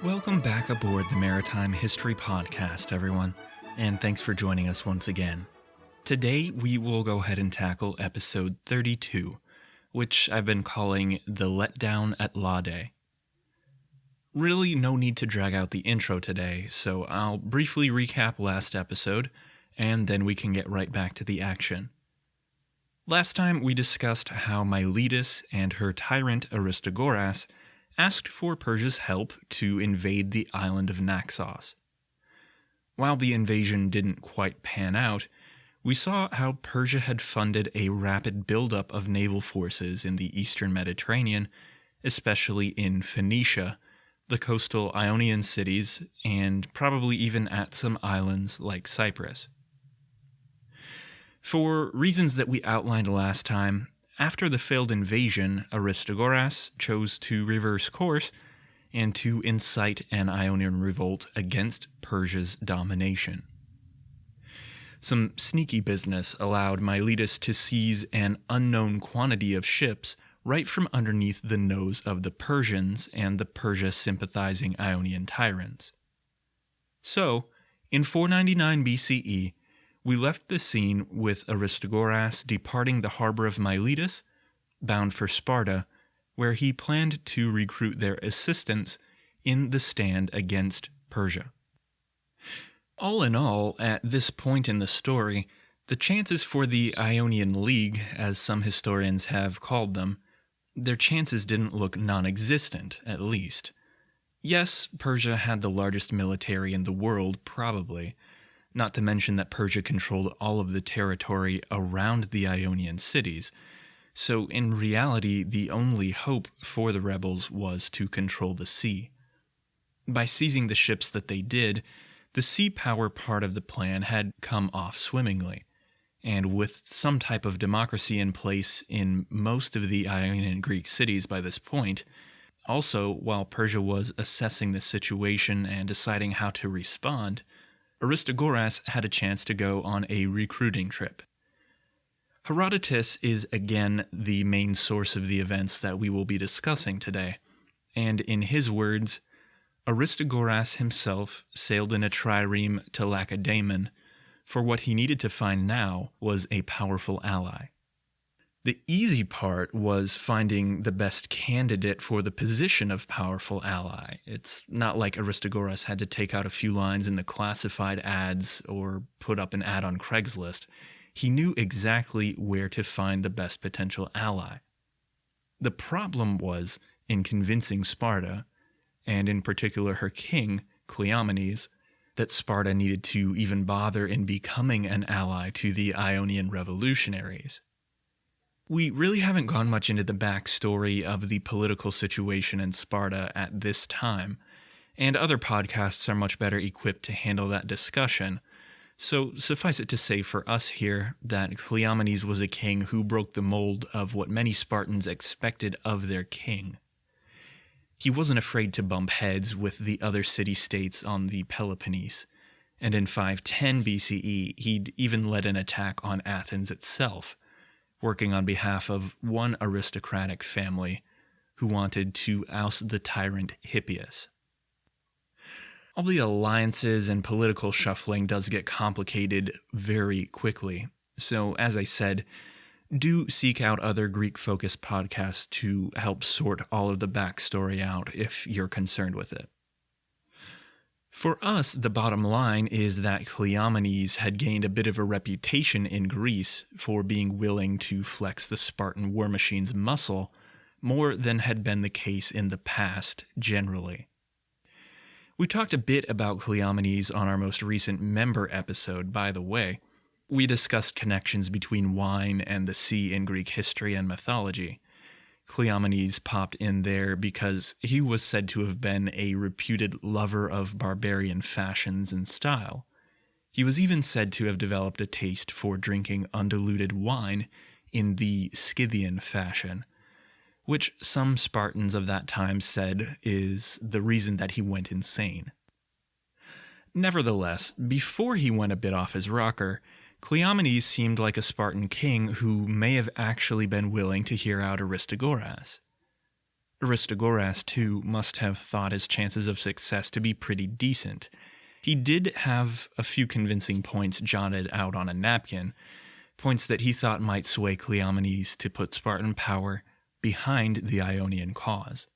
Welcome back aboard the Maritime History Podcast, everyone, and thanks for joining us once again. Today, we will go ahead and tackle episode 32, which I've been calling The Letdown at Lade. Really no need to drag out the intro today, so I'll briefly recap last episode, and then we can get right back to the action. Last time, we discussed how Miletus and her tyrant Aristagoras asked for Persia's help to invade the island of Naxos. While the invasion didn't quite pan out, we saw how Persia had funded a rapid buildup of naval forces in the eastern Mediterranean, especially in Phoenicia, the coastal Ionian cities, and probably even at some islands like Cyprus. For reasons that we outlined last time, after the failed invasion, Aristagoras chose to reverse course and to incite an Ionian revolt against Persia's domination. Some sneaky business allowed Miletus to seize an unknown quantity of ships right from underneath the nose of the Persians and the Persia-sympathizing Ionian tyrants. So, in 499 BCE, we left the scene with Aristagoras departing the harbor of Miletus, bound for Sparta, where he planned to recruit their assistance in the stand against Persia. All in all, at this point in the story, the chances for the Ionian League, as some historians have called them, their chances didn't look non-existent, at least. Yes, Persia had the largest military in the world, probably, not to mention that Persia controlled all of the territory around the Ionian cities, so in reality the only hope for the rebels was to control the sea. By seizing the ships that they did, the sea power part of the plan had come off swimmingly, and with some type of democracy in place in most of the Ionian Greek cities by this point, also while Persia was assessing the situation and deciding how to respond, Aristagoras had a chance to go on a recruiting trip. Herodotus is again the main source of the events that we will be discussing today, and in his words, Aristagoras himself sailed in a trireme to Lacedaemon, for what he needed to find now was a powerful ally. The easy part was finding the best candidate for the position of powerful ally. It's not like Aristagoras had to take out a few lines in the classified ads or put up an ad on Craigslist. He knew exactly where to find the best potential ally. The problem was in convincing Sparta, and in particular her king, Cleomenes, that Sparta needed to even bother in becoming an ally to the Ionian revolutionaries. We really haven't gone much into the backstory of the political situation in Sparta at this time, and other podcasts are much better equipped to handle that discussion, so suffice it to say for us here that Cleomenes was a king who broke the mold of what many Spartans expected of their king. He wasn't afraid to bump heads with the other city-states on the Peloponnese, and in 510 BCE he'd even led an attack on Athens itself, working on behalf of one aristocratic family who wanted to oust the tyrant Hippias. All the alliances and political shuffling does get complicated very quickly, so as I said, do seek out other Greek-focused podcasts to help sort all of the backstory out if you're concerned with it. For us, the bottom line is that Cleomenes had gained a bit of a reputation in Greece for being willing to flex the Spartan war machine's muscle more than had been the case in the past generally. We talked a bit about Cleomenes on our most recent member episode, by the way. We discussed connections between wine and the sea in Greek history and mythology. Cleomenes popped in there because he was said to have been a reputed lover of barbarian fashions and style. He was even said to have developed a taste for drinking undiluted wine in the Scythian fashion, which some Spartans of that time said is the reason that he went insane. Nevertheless, before he went a bit off his rocker, Cleomenes seemed like a Spartan king who may have actually been willing to hear out Aristagoras. Aristagoras, too, must have thought his chances of success to be pretty decent. He did have a few convincing points jotted out on a napkin, points that he thought might sway Cleomenes to put Spartan power behind the Ionian cause.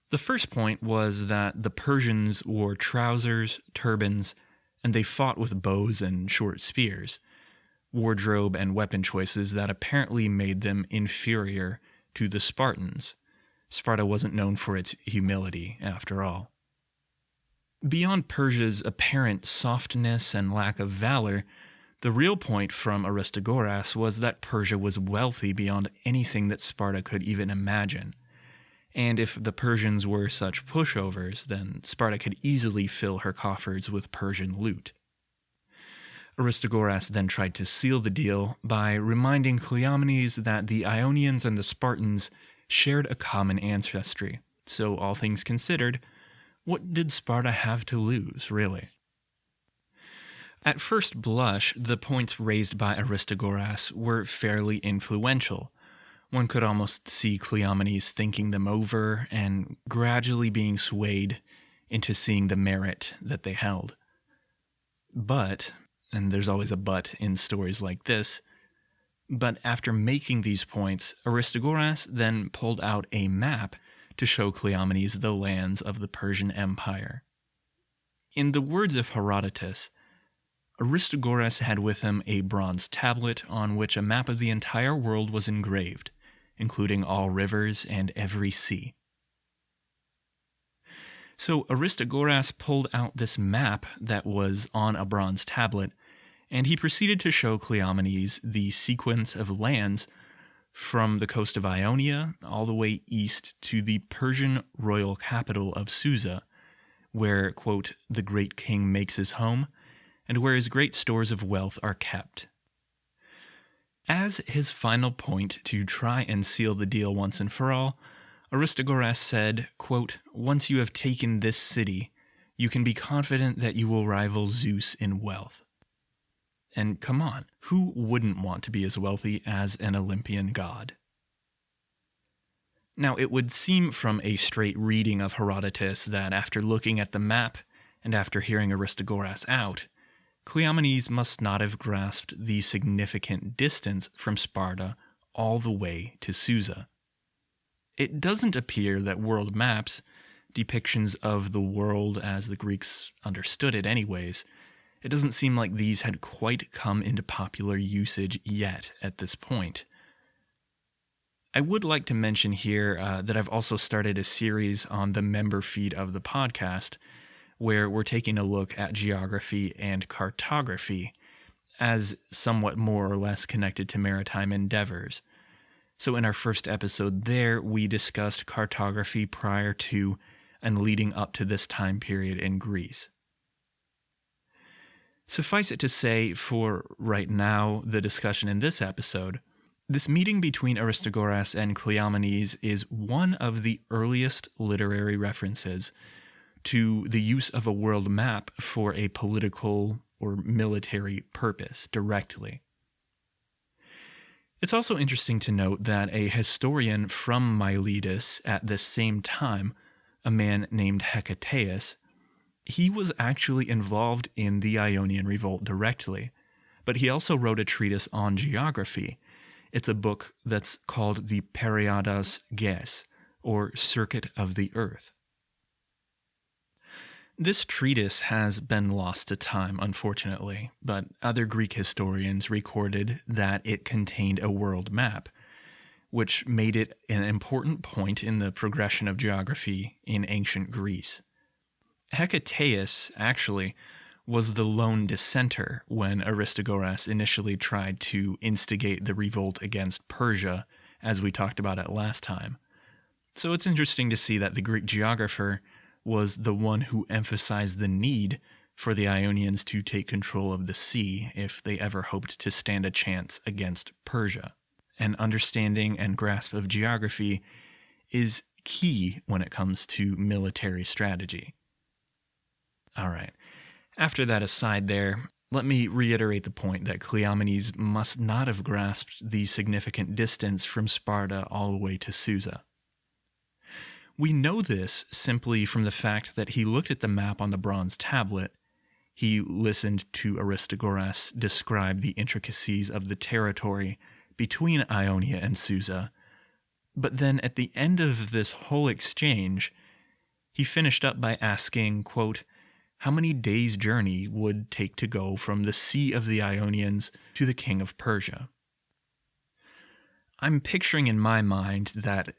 The first point was that the Persians wore trousers, turbans, and they fought with bows and short spears, wardrobe and weapon choices that apparently made them inferior to the Spartans. Sparta wasn't known for its humility, after all. Beyond Persia's apparent softness and lack of valor, the real point from Aristagoras was that Persia was wealthy beyond anything that Sparta could even imagine. And if the Persians were such pushovers, then Sparta could easily fill her coffers with Persian loot. Aristagoras then tried to seal the deal by reminding Cleomenes that the Ionians and the Spartans shared a common ancestry. So, all things considered, what did Sparta have to lose, really? At first blush, the points raised by Aristagoras were fairly influential. One could almost see Cleomenes thinking them over and gradually being swayed into seeing the merit that they held. But, and there's always a but in stories like this, but after making these points, Aristagoras then pulled out a map to show Cleomenes the lands of the Persian Empire. In the words of Herodotus, Aristagoras had with him a bronze tablet on which a map of the entire world was engraved, including all rivers and every sea. So Aristagoras pulled out this map that was on a bronze tablet, and he proceeded to show Cleomenes the sequence of lands from the coast of Ionia all the way east to the Persian royal capital of Susa, where, quote, the great king makes his home, and where his great stores of wealth are kept. As his final point to try and seal the deal once and for all, Aristagoras said, quote, once you have taken this city, you can be confident that you will rival Zeus in wealth. And come on, who wouldn't want to be as wealthy as an Olympian god? Now, it would seem from a straight reading of Herodotus that after looking at the map and after hearing Aristagoras out, Cleomenes must not have grasped the significant distance from Sparta all the way to Susa. It doesn't appear that world maps, depictions of the world as the Greeks understood it anyways, it doesn't seem like these had quite come into popular usage yet at this point. I would like to mention here that I've also started a series on the member feed of the podcast where we're taking a look at geography and cartography as somewhat more or less connected to maritime endeavors. So in our first episode there, we discussed cartography prior to and leading up to this time period in Greece. Suffice it to say, for right now, the discussion in this episode, this meeting between Aristagoras and Cleomenes is one of the earliest literary references to the use of a world map for a political or military purpose directly. It's also interesting to note that a historian from Miletus at this same time, a man named Herodotus, he was actually involved in the Ionian Revolt directly, but he also wrote a treatise on geography. It's a book that's called the Periodos Ges, or Circuit of the Earth. This treatise has been lost to time, unfortunately, but other Greek historians recorded that it contained a world map, which made it an important point in the progression of geography in ancient Greece. Herodotus, actually, was the lone dissenter when Aristagoras initially tried to instigate the revolt against Persia, as we talked about it last time. So it's interesting to see that the Greek geographer was the one who emphasized the need for the Ionians to take control of the sea if they ever hoped to stand a chance against Persia. An understanding and grasp of geography is key when it comes to military strategy. All right. After that aside there, Let me reiterate the point that Cleomenes must not have grasped the significant distance from Sparta all the way to Susa. We know this simply from the fact that he looked at the map on the bronze tablet, he listened to Aristagoras describe the intricacies of the territory between Ionia and Susa, but then at the end of this whole exchange, he finished up by asking, quote, how many days' journey would take to go from the Sea of the Ionians to the king of Persia? I'm picturing in my mind that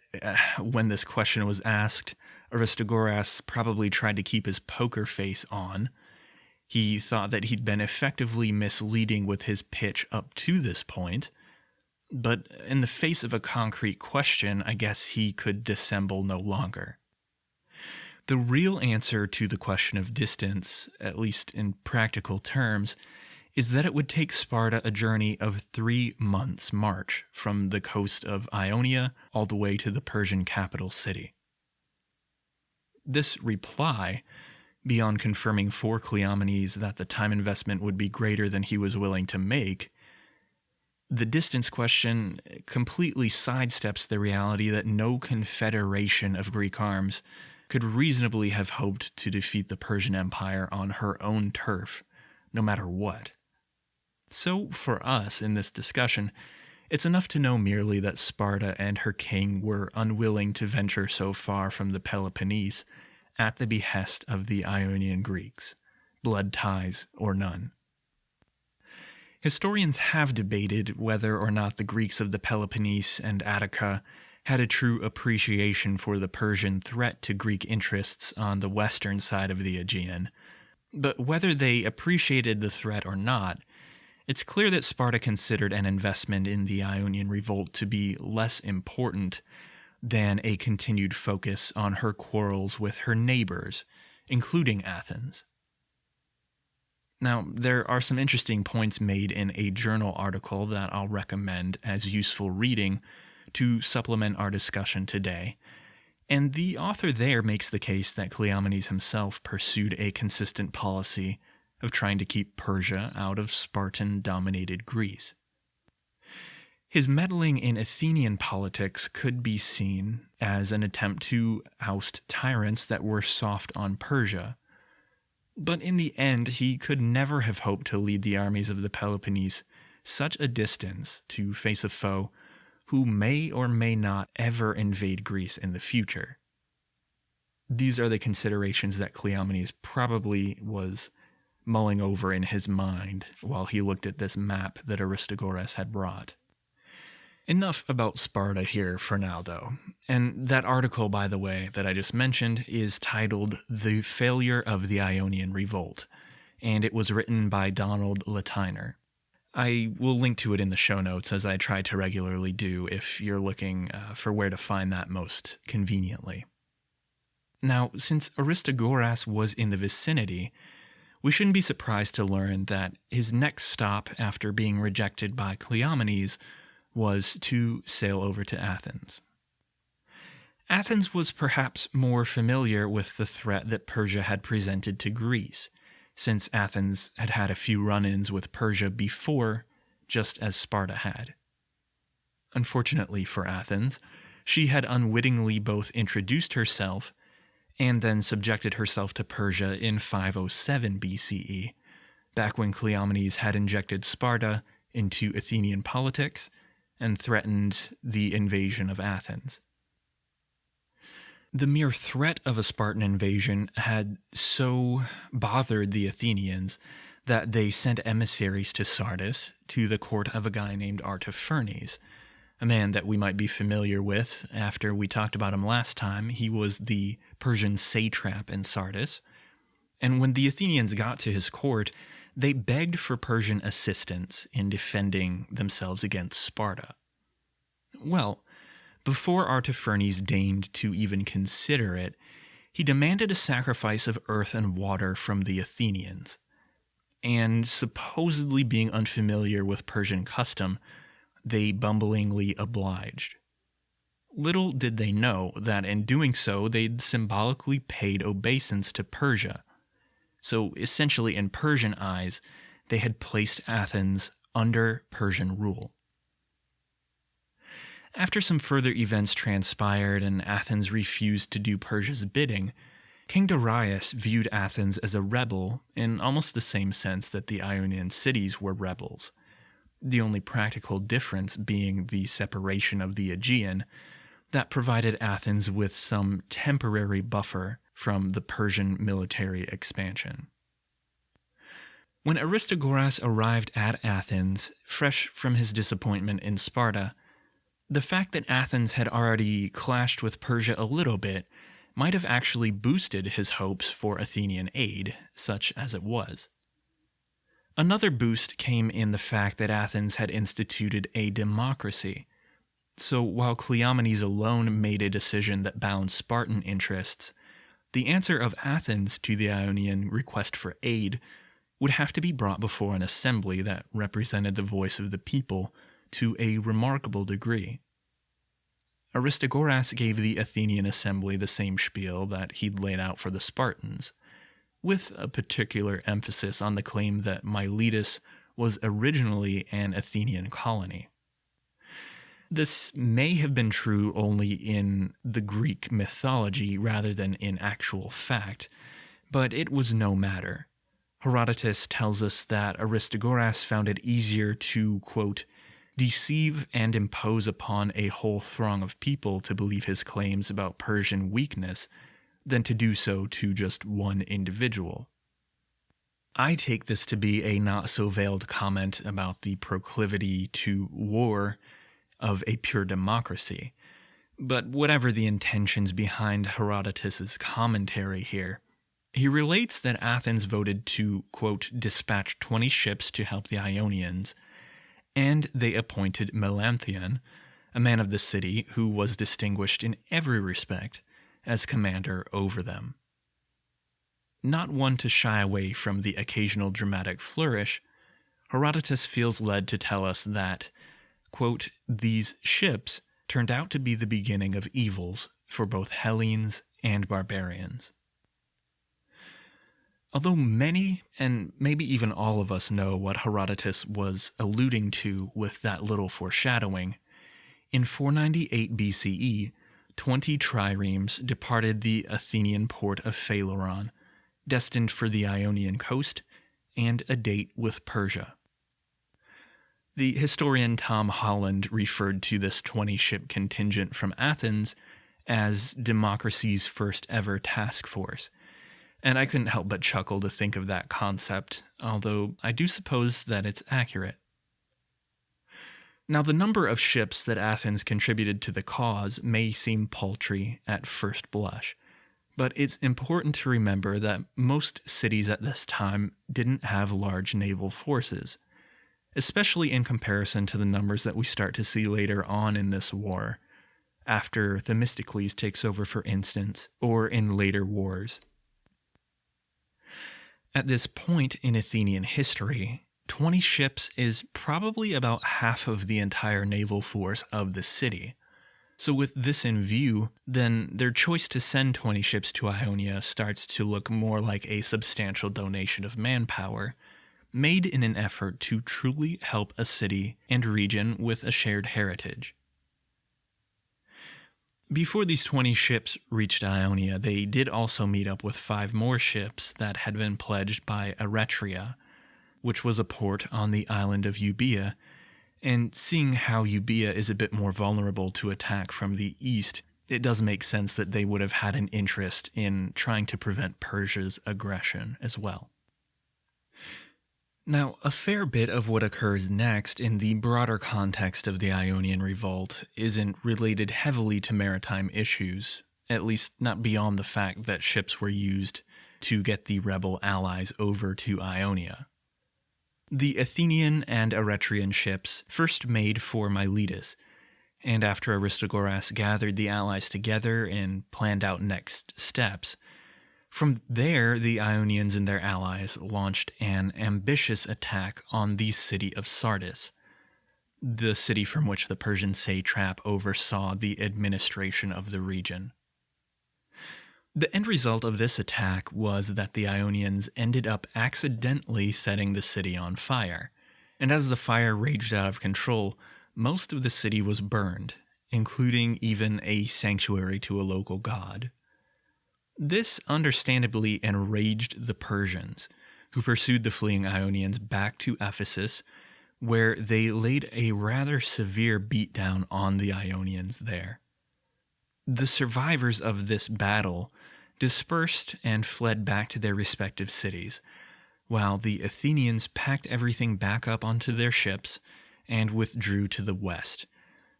when this question was asked, Aristagoras probably tried to keep his poker face on. He thought that he'd been effectively misleading with his pitch up to this point, but in the face of a concrete question, I guess he could dissemble no longer. The real answer to the question of distance, at least in practical terms, is that it would take Sparta a journey of 3 months' march from the coast of Ionia all the way to the Persian capital city. This reply, beyond confirming for Cleomenes that the time investment would be greater than he was willing to make, the distance question completely sidesteps the reality that no confederation of Greek arms could reasonably have hoped to defeat the Persian Empire on her own turf, no matter what. So, for us in this discussion, it's enough to know merely that Sparta and her king were unwilling to venture so far from the Peloponnese at the behest of the Ionian Greeks, blood ties or none. Historians have debated whether or not the Greeks of the Peloponnese and Attica had a true appreciation for the Persian threat to Greek interests on the western side of the Aegean, but whether they appreciated the threat or not, it's clear that Sparta considered an investment in the Ionian Revolt to be less important than a continued focus on her quarrels with her neighbors, including Athens. Now, there are some interesting points made in a journal article that I'll recommend as useful reading to supplement our discussion today, and the author there makes the case that Cleomenes himself pursued a consistent policy of trying to keep Persia out of Spartan-dominated Greece. His meddling in Athenian politics could be seen as an attempt to oust tyrants that were soft on Persia, but in the end he could never have hoped to lead the armies of the Peloponnese such a distance to face a foe who may or may not ever invade Greece in the future. These are the considerations that Cleomenes probably was mulling over in his mind while he looked at this map that Aristagoras had brought. Enough about Sparta here for now, though. And that article, by the way, that I just mentioned is titled The Failure of the Ionian Revolt, and it was written by Donald Latiner. I will link to it in the show notes, as I try to regularly do, if you're looking for where to find that most conveniently. Now, since Aristagoras was in the vicinity, we shouldn't be surprised to learn that his next stop after being rejected by Cleomenes was to sail over to Athens. Athens was perhaps more familiar with the threat that Persia had presented to Greece, since Athens had had a few run-ins with Persia before, just as Sparta had. Unfortunately for Athens, she had unwittingly both introduced herself and then subjected herself to Persia in 507 BCE, back when Cleomenes had injected Sparta into Athenian politics and threatened the invasion of Athens. The mere threat of a Spartan invasion had so bothered the Athenians that they sent emissaries to Sardis, to the court of a guy named Artaphernes, a man that we might be familiar with after we talked about him last time. He was the Persian satrap in Sardis, and when the Athenians got to his court, they begged for Persian assistance in defending themselves against Sparta. Well, before Artaphernes deigned to even consider it, he demanded a sacrifice of earth and water from the Athenians, and supposedly being unfamiliar with Persian custom, they bumblingly obliged. Little did they know that in doing so, they'd symbolically paid obeisance to Persia. So essentially, in Persian eyes, they had placed Athens under Persian rule. After some further events transpired and Athens refused to do Persia's bidding, King Darius viewed Athens as a rebel in almost the same sense that the Ionian cities were rebels, the only practical difference being the separation of the Aegean that provided Athens with some temporary buffer from the Persian military expansion. When Aristagoras arrived at Athens, fresh from his disappointment in Sparta, the fact that Athens had already clashed with Persia a little bit might have actually boosted his hopes for Athenian aid, such as it was. Another boost came in the fact that Athens had instituted a democracy. So while Cleomenes alone made a decision that bound Spartan interests, the answer of Athens to the Ionian request for aid would have to be brought before an assembly that represented the voice of the people to a remarkable degree. Aristagoras gave the Athenian assembly the same spiel that he'd laid out for the Spartans, with a particular emphasis on the claim that Miletus was originally an Athenian colony. This may have been true only in the Greek mythology rather than in actual fact, but it was no matter. Herodotus tells us that Aristagoras found it easier to, quote, deceive and impose upon a whole throng of people to believe his claims about Persian weakness than to do so to just one individual. I take this to be a not-so-veiled comment about the proclivity to war of a pure democracy, but whatever the intentions behind Herodotus's commentary here, he relates that Athens voted to, quote, dispatch 20 ships to help the Ionians, and they appointed Melanthion, a man of the city who was distinguished in every respect, as commander over them. Not one to shy away from the occasional dramatic flourish, Herodotus feels led to tell us that, quote, these ships turned out to be the beginning of evils for both Hellenes and barbarians. Although many, and maybe even all of us know what Herodotus was alluding to with that little foreshadowing, in 498 BCE, 20 triremes departed the Athenian port of Phaleron, destined for the Ionian coast and a date with Persia. The historian Tom Holland referred to this 20-ship contingent from Athens as democracy's first ever task force, and I couldn't help but chuckle to think of that concept, although I do suppose that it's accurate. Now, the number of ships that Athens contributed to the cause may seem paltry at first blush, but it's important to remember that most cities at this time didn't have large naval forces, especially in comparison to the numbers that we start to see later on in this war, after Themistocles takes over, for instance, or in later wars. At this point in Athenian history, 20 ships is probably about half of the entire naval force of the city. So with this in view, then their choice to send 20 ships to Ionia starts to look more like a substantial donation of manpower, made in an effort to truly help a city and region with a shared heritage. Before these 20 ships reached Ionia, they did also meet up with 5 more ships that had been pledged by Eretria, which was a port on the island of Euboea, and seeing how Euboea is a bit more vulnerable to attack from the east, it does make sense that they would have had an interest in trying to prevent Persia's aggression as well. Now, a fair bit of what occurs next in the broader context of the Ionian Revolt isn't related heavily to maritime issues, at least not beyond the fact that ships were used to get the rebel allies over to Ionia. The Athenian and Eretrian ships first made for Miletus, and after Aristagoras gathered the allies together and planned out next steps, from there, the Ionians and their allies launched an ambitious attack on the city of Sardis, the city from which the Persian satrap oversaw the administration of the region. The end result of this attack was that the Ionians ended up accidentally setting the city on fire, and as the fire raged out of control, most of the city was burned, including even a sanctuary to a local god. This understandably enraged the Persians, who pursued the fleeing Ionians back to Ephesus, where they laid a rather severe beatdown on the Ionians there. The survivors of this battle dispersed and fled back to their respective cities, while the Athenians packed everything back up onto their ships and withdrew to the west,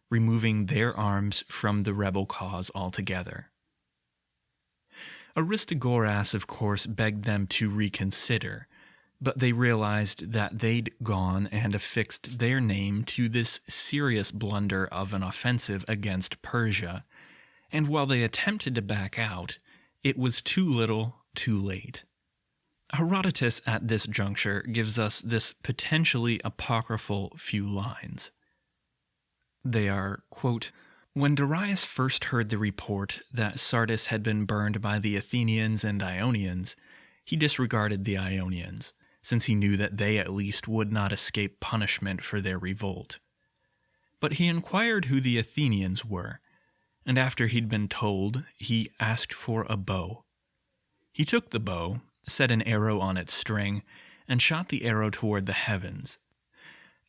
removing their arms from the rebel cause altogether. Aristagoras, of course, begged them to reconsider, but they realized that they'd gone and affixed their name to this serious blunder of an offensive against Persia, and while they attempted to back out, it was too little, too late. Herodotus at this juncture gives us this potentially apocryphal few lines. They are, quote, "When Darius first heard the report that Sardis had been burned by the Athenians and Ionians, he disregarded the Ionians, since he knew that they at least would not escape punishment for their revolt. But he inquired who the Athenians were, and after he'd been told, he asked for a bow. He took the bow, set an arrow on its string, and shot the arrow toward the heavens.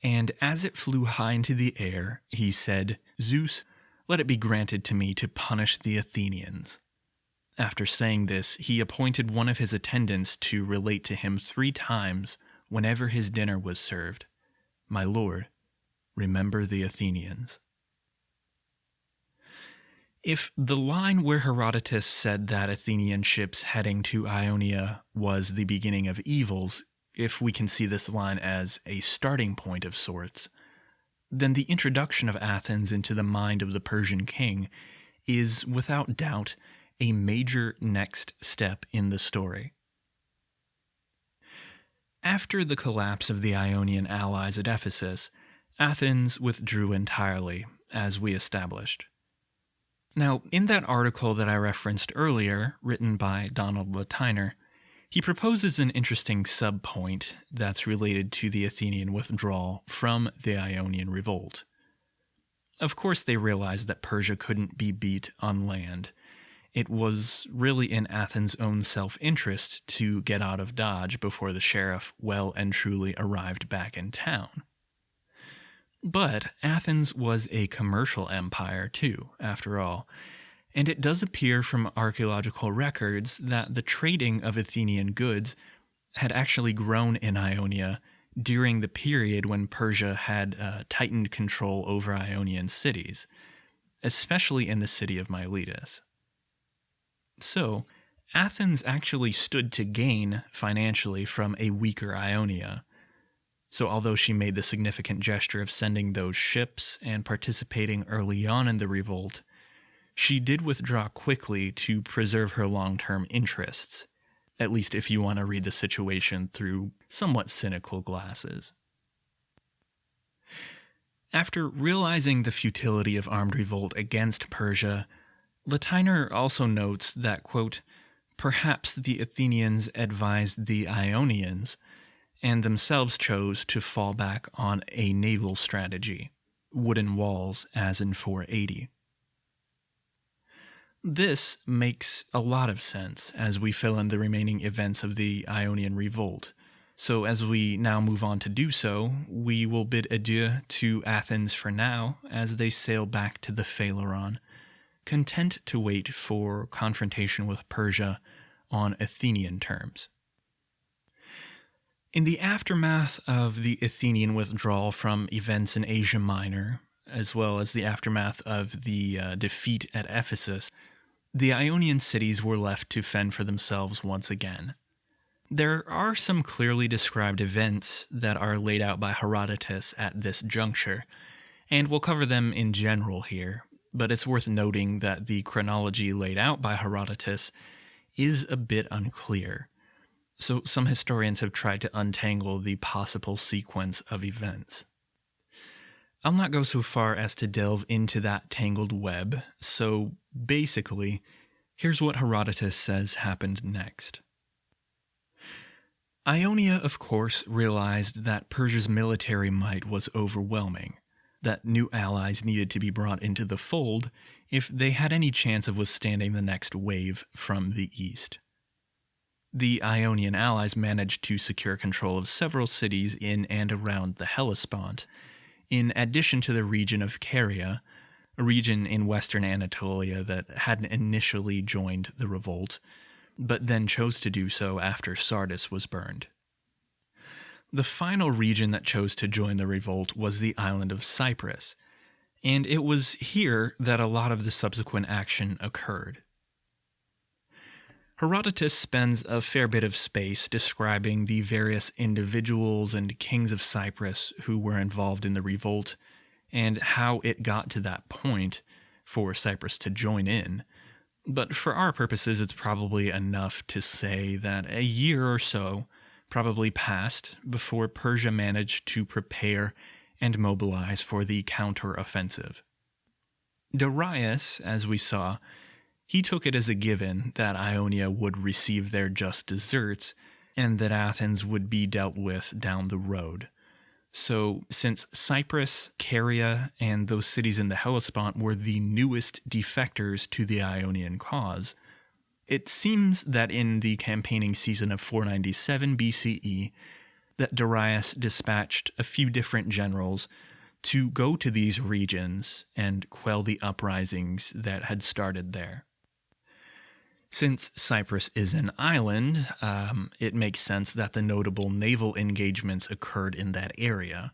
And as it flew high into the air, he said, 'Zeus, let it be granted to me to punish the Athenians.' After saying this, he appointed one of his attendants to relate to him 3 times whenever his dinner was served, 'My lord, remember the Athenians.'" If the line where Herodotus said that Athenian ships heading to Ionia was the beginning of evils, if we can see this line as a starting point of sorts, then the introduction of Athens into the mind of the Persian king is, without doubt, a major next step in the story. After the collapse of the Ionian allies at Ephesus, Athens withdrew entirely, as we established. Now, in that article that I referenced earlier, written by Donald Latiner, he proposes an interesting subpoint that's related to the Athenian withdrawal from the Ionian Revolt. Of course, they realized that Persia couldn't be beat on land. It was really in Athens' own self-interest to get out of Dodge before the sheriff well and truly arrived back in town. But Athens was a commercial empire too, after all, and it does appear from archaeological records that the trading of Athenian goods had actually grown in Ionia during the period when Persia had tightened control over Ionian cities, especially in the city of Miletus. So, Athens actually stood to gain financially from a weaker Ionia. So although she made the significant gesture of sending those ships and participating early on in the revolt, she did withdraw quickly to preserve her long-term interests, at least if you want to read the situation through somewhat cynical glasses. After realizing the futility of armed revolt against Persia, Latiner also notes that, quote, "Perhaps the Athenians advised the Ionians and themselves chose to fall back on a naval strategy, wooden walls as in 480. This makes a lot of sense as we fill in the remaining events of the Ionian Revolt. So as we now move on to do so, we will bid adieu to Athens for now as they sail back to the Phaleron, content to wait for confrontation with Persia on Athenian terms. In the aftermath of the Athenian withdrawal from events in Asia Minor, as well as the aftermath of the defeat at Ephesus, the Ionian cities were left to fend for themselves once again. There are some clearly described events that are laid out by Herodotus at this juncture, and we'll cover them in general here, but it's worth noting that the chronology laid out by Herodotus is a bit unclear. So some historians have tried to untangle the possible sequence of events. I'll not go so far as to delve into that tangled web, so basically, Here's what Herodotus says happened next. Ionia, of course, realized that Persia's military might was overwhelming, that new allies needed to be brought into the fold if they had any chance of withstanding the next wave from the east. The Ionian allies managed to secure control of several cities in and around the Hellespont, in addition to the region of Caria, a region in western Anatolia that hadn't initially joined the revolt, but then chose to do so after Sardis was burned. The final region that chose to join the revolt was the island of Cyprus, and it was here that a lot of the subsequent action occurred. Herodotus spends a fair bit of space describing the various individuals and kings of Cyprus who were involved in the revolt and how it got to that point for Cyprus to join in. But for our purposes, it's probably enough to say that a year or so probably passed before Persia managed to prepare and mobilize for the counter-offensive. Darius, as we saw, he took it as a given that Ionia would receive their just deserts and that Athens would be dealt with down the road. So, since Cyprus, Caria, and those cities in the Hellespont were the newest defectors to the Ionian cause, it seems that in the campaigning season of 497 BCE, that Darius dispatched a few different generals to go to these regions and quell the uprisings that had started there. Since Cyprus is an island, it makes sense that the notable naval engagements occurred in that area.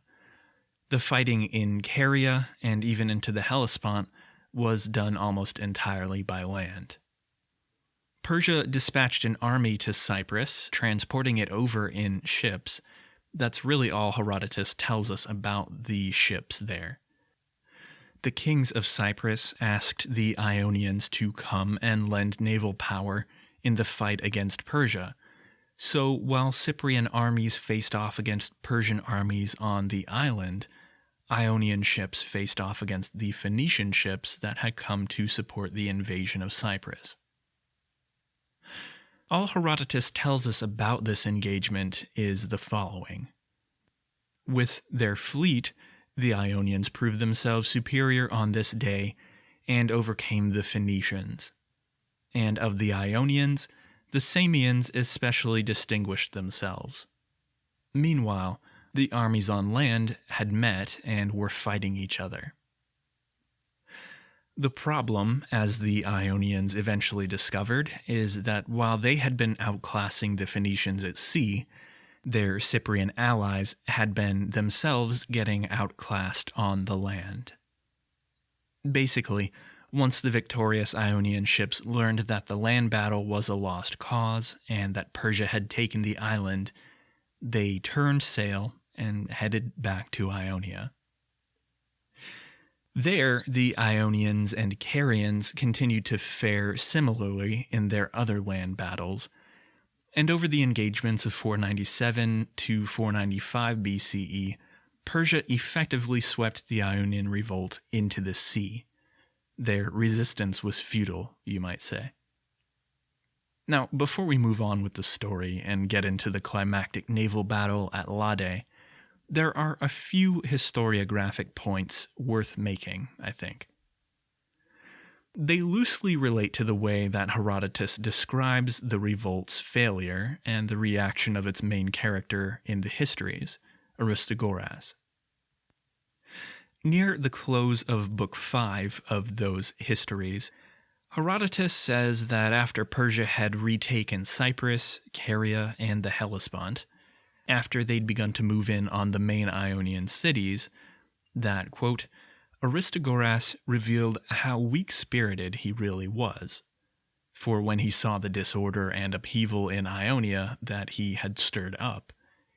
The fighting in Caria and even into the Hellespont was done almost entirely by land. Persia dispatched an army to Cyprus, transporting it over in ships. That's really all Herodotus tells us about the ships there. The kings of Cyprus asked the Ionians to come and lend naval power in the fight against Persia. So while Cyprian armies faced off against Persian armies on the island, Ionian ships faced off against the Phoenician ships that had come to support the invasion of Cyprus. All Herodotus tells us about this engagement is the following. With their fleet, the Ionians proved themselves superior on this day and overcame the Phoenicians. And of the Ionians, the Samians especially distinguished themselves. Meanwhile, the armies on land had met and were fighting each other. The problem, as the Ionians eventually discovered, is that while they had been outclassing the Phoenicians at sea, their Cyprian allies had been themselves getting outclassed on the land. Basically, once the victorious Ionian ships learned that the land battle was a lost cause and that Persia had taken the island, they turned sail and headed back to Ionia. There, the Ionians and Carians continued to fare similarly in their other land battles, and over the engagements of 497 to 495 BCE, Persia effectively swept the Ionian Revolt into the sea. Their resistance was futile, you might say. Now, before we move on with the story and get into the climactic naval battle at Lade, there are a few historiographic points worth making, I think. They loosely relate to the way that Herodotus describes the revolt's failure and the reaction of its main character in the histories, Aristagoras. Near the close of Book 5 of those histories, Herodotus says that after Persia had retaken Cyprus, Caria, and the Hellespont, after they'd begun to move in on the main Ionian cities, that, quote, Aristagoras revealed how weak-spirited he really was. For when he saw the disorder and upheaval in Ionia that he had stirred up,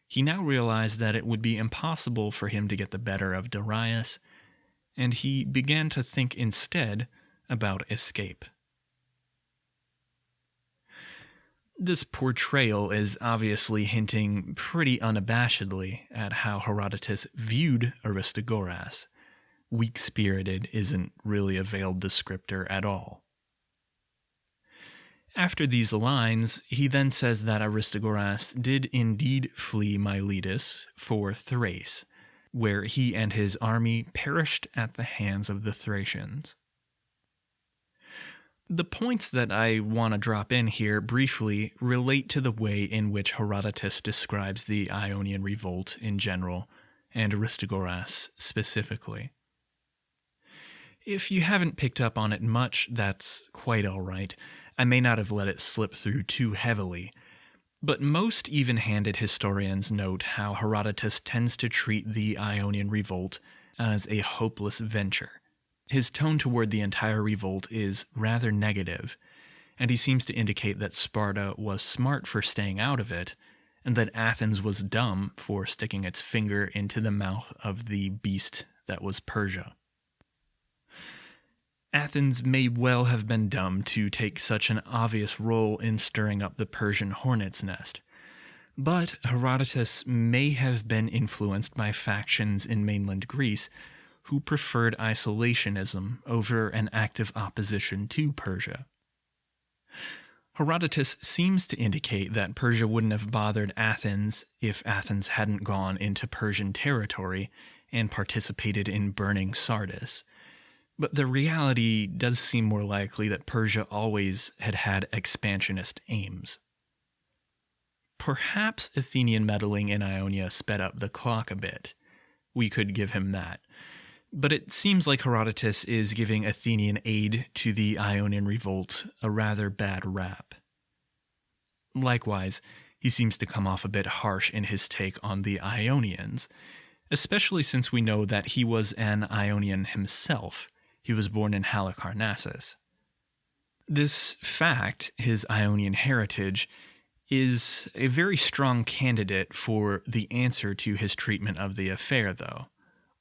he now realized that it would be impossible for him to get the better of Darius, and he began to think instead about escape. This portrayal is obviously hinting pretty unabashedly at how Herodotus viewed Aristagoras. Weak-spirited isn't really a veiled descriptor at all. After these lines, he then says that Aristagoras did indeed flee Miletus for Thrace, where he and his army perished at the hands of the Thracians. The points that I want to drop in here briefly relate to the way in which Herodotus describes the Ionian Revolt in general, and Aristagoras specifically. If you haven't picked up on it much, that's quite alright. I may not have let it slip through too heavily, but most even-handed historians note how Herodotus tends to treat the Ionian Revolt as a hopeless venture. His tone toward the entire revolt is rather negative, and he seems to indicate that Sparta was smart for staying out of it, and that Athens was dumb for sticking its finger into the mouth of the beast that was Persia. Athens may well have been dumb to take such an obvious role in stirring up the Persian hornet's nest, but Herodotus may have been influenced by factions in mainland Greece who preferred isolationism over an active opposition to Persia. Herodotus seems to indicate that Persia wouldn't have bothered Athens if Athens hadn't gone into Persian territory and participated in burning Sardis. But the reality does seem more likely that Persia always had expansionist aims. Perhaps Athenian meddling in Ionia sped up the clock a bit. We could give him that. But it seems like Herodotus is giving Athenian aid to the Ionian Revolt a rather bad rap. Likewise, he seems to come off a bit harsh in his take on the Ionians, especially since we know that he was an Ionian himself. He was born in Halicarnassus. This fact, his Ionian heritage, is a very strong candidate for the answer to his treatment of the affair, though,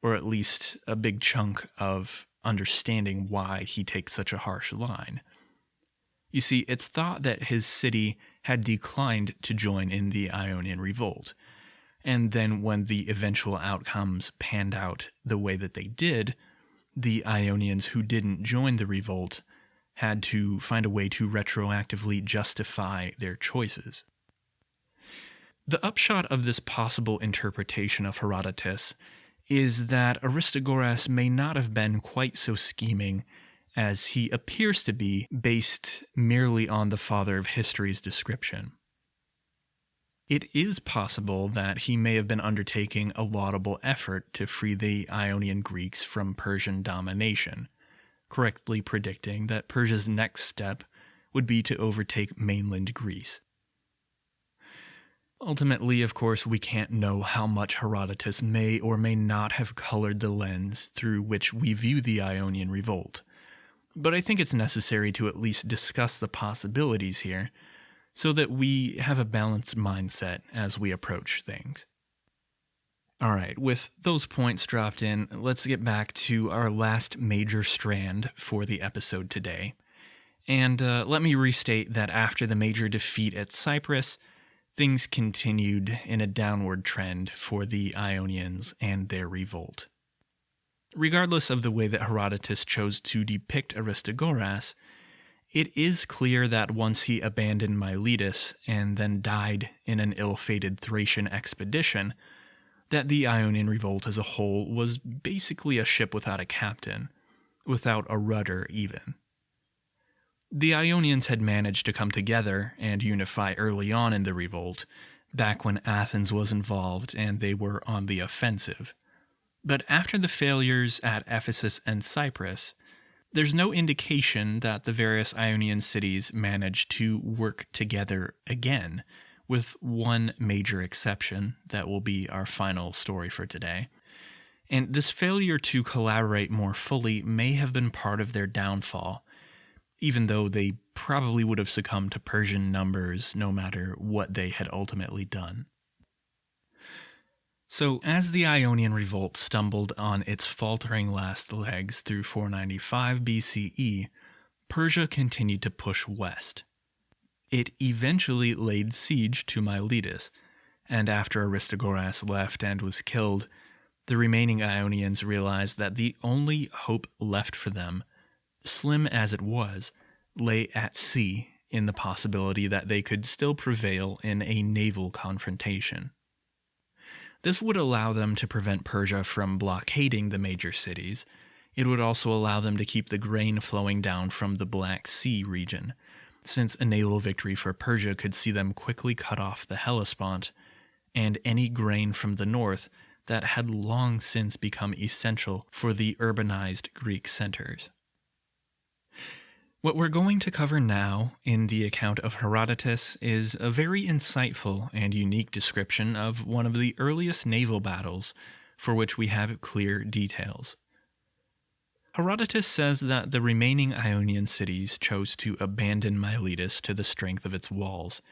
or at least a big chunk of understanding why he takes such a harsh line. You see, it's thought that his city had declined to join in the Ionian Revolt, and then when the eventual outcomes panned out the way that they did, the Ionians who didn't join the revolt had to find a way to retroactively justify their choices. The upshot of this possible interpretation of Herodotus is that Aristagoras may not have been quite so scheming as he appears to be based merely on the father of history's description. It is possible that he may have been undertaking a laudable effort to free the Ionian Greeks from Persian domination, correctly predicting that Persia's next step would be to overtake mainland Greece. Ultimately, of course, we can't know how much Herodotus may or may not have colored the lens through which we view the Ionian Revolt, but I think it's necessary to at least discuss the possibilities here, so that we have a balanced mindset as we approach things. Alright, with those points dropped in, let's get back to our last major strand for the episode today. And let me restate that after the major defeat at Cyprus, things continued in a downward trend for the Ionians and their revolt. Regardless of the way that Herodotus chose to depict Aristagoras, it is clear that once he abandoned Miletus and then died in an ill-fated Thracian expedition, that the Ionian Revolt as a whole was basically a ship without a captain, without a rudder even. The Ionians had managed to come together and unify early on in the revolt, back when Athens was involved and they were on the offensive. But after the failures at Ephesus and Cyprus, there's no indication that the various Ionian cities managed to work together again, with one major exception that will be our final story for today. And this failure to collaborate more fully may have been part of their downfall, even though they probably would have succumbed to Persian numbers no matter what they had ultimately done. So, as the Ionian Revolt stumbled on its faltering last legs through 495 BCE, Persia continued to push west. It eventually laid siege to Miletus, and after Aristagoras left and was killed, the remaining Ionians realized that the only hope left for them, slim as it was, lay at sea in the possibility that they could still prevail in a naval confrontation. This would allow them to prevent Persia from blockading the major cities. It would also allow them to keep the grain flowing down from the Black Sea region, since a naval victory for Persia could see them quickly cut off the Hellespont and any grain from the north that had long since become essential for the urbanized Greek centers. What we're going to cover now in the account of Herodotus is a very insightful and unique description of one of the earliest naval battles for which we have clear details. Herodotus says that the remaining Ionian cities chose to abandon Miletus to the strength of its walls,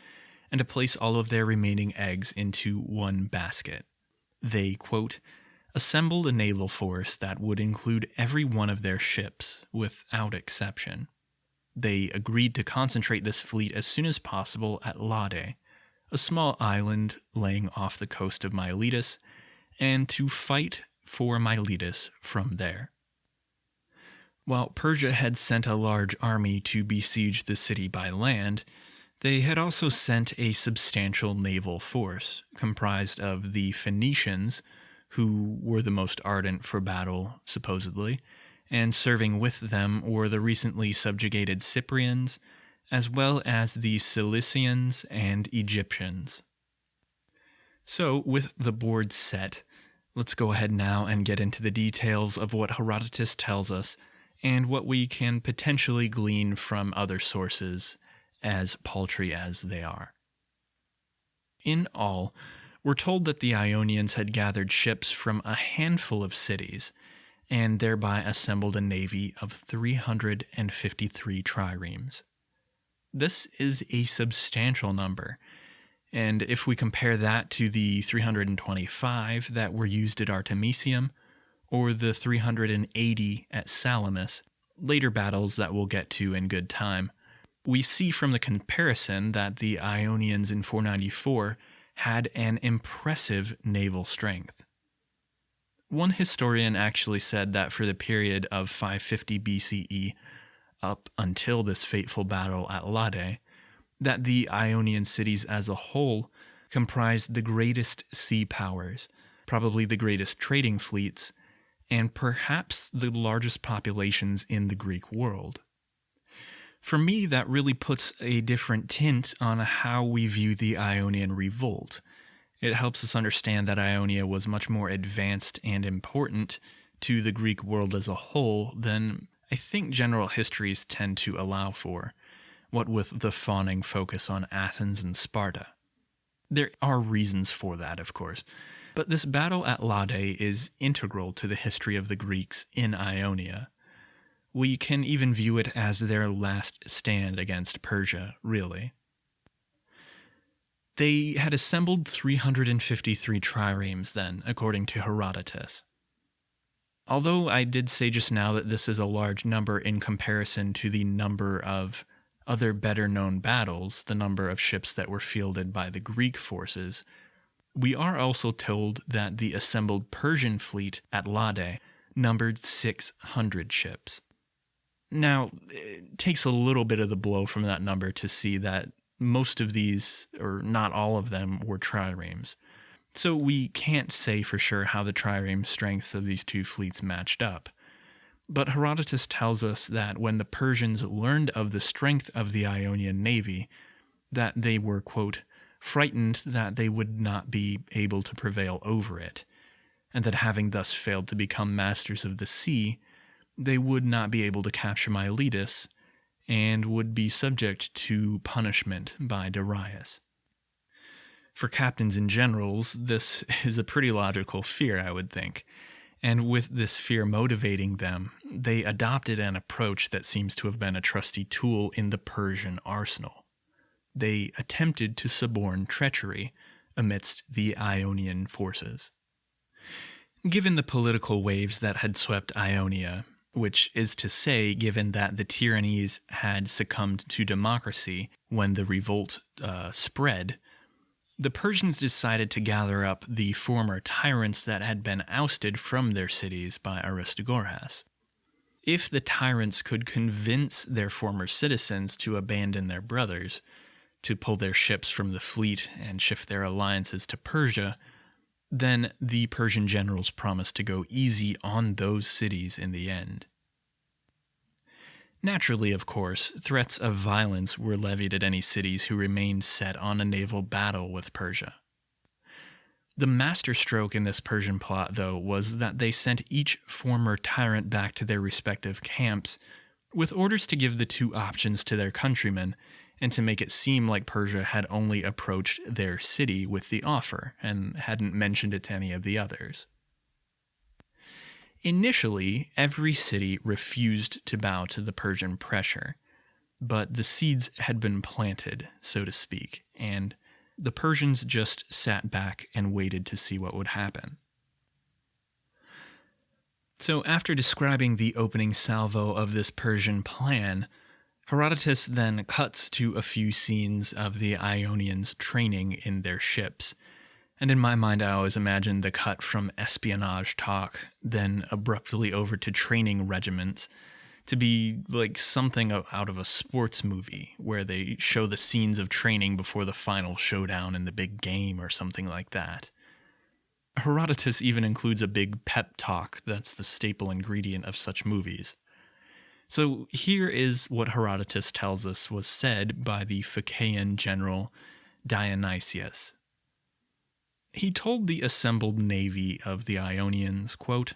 and to place all of their remaining eggs into one basket. They, quote, assembled a naval force that would include every one of their ships, without exception. They agreed to concentrate this fleet as soon as possible at Lade, a small island laying off the coast of Miletus, and to fight for Miletus from there. While Persia had sent a large army to besiege the city by land, they had also sent a substantial naval force, comprised of the Phoenicians, who were the most ardent for battle, supposedly, and serving with them were the recently subjugated Cyprians, as well as the Cilicians and Egyptians. So, with the board set, let's go ahead now and get into the details of what Herodotus tells us and what we can potentially glean from other sources, as paltry as they are. In all, we're told that the Ionians had gathered ships from a handful of cities, and thereby assembled a navy of 353 triremes. This is a substantial number, and if we compare that to the 325 that were used at Artemisium, or the 380 at Salamis, later battles that we'll get to in good time, we see from the comparison that the Ionians in 494 had an impressive naval strength. One historian actually said that for the period of 550 BCE up until this fateful battle at Lade, that the Ionian cities as a whole comprised the greatest sea powers, probably the greatest trading fleets, and perhaps the largest populations in the Greek world. For me, that really puts a different tint on how we view the Ionian Revolt. It helps us understand that Ionia was much more advanced and important to the Greek world as a whole than I think general histories tend to allow for, what with the fawning focus on Athens and Sparta. There are reasons for that, of course, but this battle at Lade is integral to the history of the Greeks in Ionia. We can even view it as their last stand against Persia, really. They had assembled 353 triremes then, according to Herodotus. Although I did say just now that this is a large number in comparison to the number of other better-known battles, the number of ships that were fielded by the Greek forces, we are also told that the assembled Persian fleet at Lade numbered 600 ships. Now, it takes a little bit of the blow from that number to see that most of these, or not all of them, were triremes. So we can't say for sure how the trireme strengths of these two fleets matched up. But Herodotus tells us that when the Persians learned of the strength of the Ionian navy, that they were, quote, frightened that they would not be able to prevail over it, and that having thus failed to become masters of the sea, they would not be able to capture Miletus, and would be subject to punishment by Darius. For captains and generals, this is a pretty logical fear, I would think, and with this fear motivating them, they adopted an approach that seems to have been a trusty tool in the Persian arsenal. They attempted to suborn treachery amidst the Ionian forces. Given the political waves that had swept Ionia, which is to say, given that the tyrannies had succumbed to democracy when the revolt spread, the Persians decided to gather up the former tyrants that had been ousted from their cities by Aristagoras. If the tyrants could convince their former citizens to abandon their brothers, to pull their ships from the fleet and shift their alliances to Persia, then the Persian generals promised to go easy on those cities in the end. Naturally, of course, threats of violence were levied at any cities who remained set on a naval battle with Persia. The masterstroke in this Persian plot, though, was that they sent each former tyrant back to their respective camps with orders to give the two options to their countrymen and to make it seem like Persia had only approached their city with the offer and hadn't mentioned it to any of the others. Initially, every city refused to bow to the Persian pressure, but the seeds had been planted, so to speak, and the Persians just sat back and waited to see what would happen. So after describing the opening salvo of this Persian plan, Herodotus then cuts to a few scenes of the Ionians training in their ships. And in my mind, I always imagine the cut from espionage talk, then abruptly over to training regiments, to be like something out of a sports movie, where they show the scenes of training before the final showdown in the big game or something like that. Herodotus even includes a big pep talk that's the staple ingredient of such movies. So here is what Herodotus tells us was said by the Phaeacian general Dionysius. He told the assembled navy of the Ionians, quote,